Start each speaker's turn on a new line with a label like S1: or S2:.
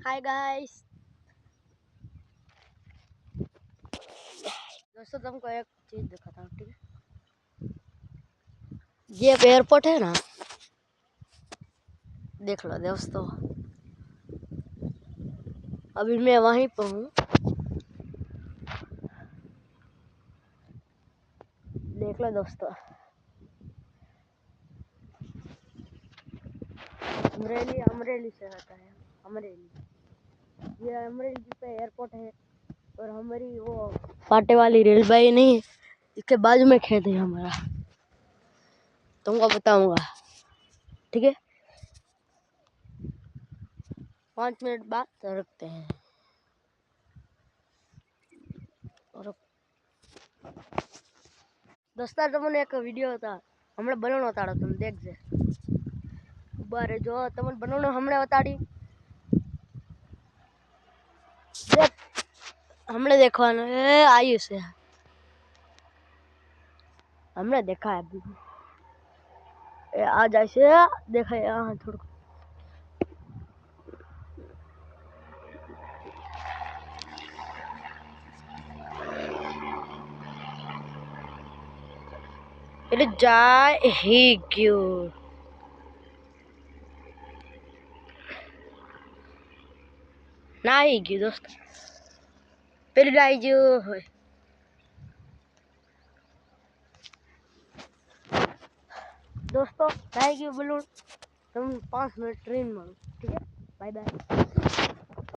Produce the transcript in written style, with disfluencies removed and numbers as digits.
S1: Hi guys. दोस्तों तुमको एक चीज दिखाता हूँ, ठीक है। ये एयरपोर्ट है ना, देख लो दोस्तों। अभी मैं वहीं पर हूँ, देख लो दोस्तों। अमरेली से आता है, अमरेली। ये अमरेली पे एयरपोर्ट है और हमारी वो पाटे वाली रेलवे नहीं है, इसके बाजू में खेत है हमारा। तुमको बताऊंगा, ठीक है। 5 मिनट बाद रखते हैं। और दोस्तों तुमने एक वीडियो था हमने बनावनो ताड़ो, तुम देखजे। बारे जो तुमने बनावनो हमने बताड़ी, देख हमने देखवानो है आयु से हमने देखा है अभी। आ जाए से देखा है यहाँ थोड़ा। એટલે જાય હી ગયો ના હી ગયું દોસ્ત, પેલી ડાઈ ગયો હોય। दोस्तों गाय की बलून तुम 5 मिनट ट्रेन में, ठीक है। Bye bye.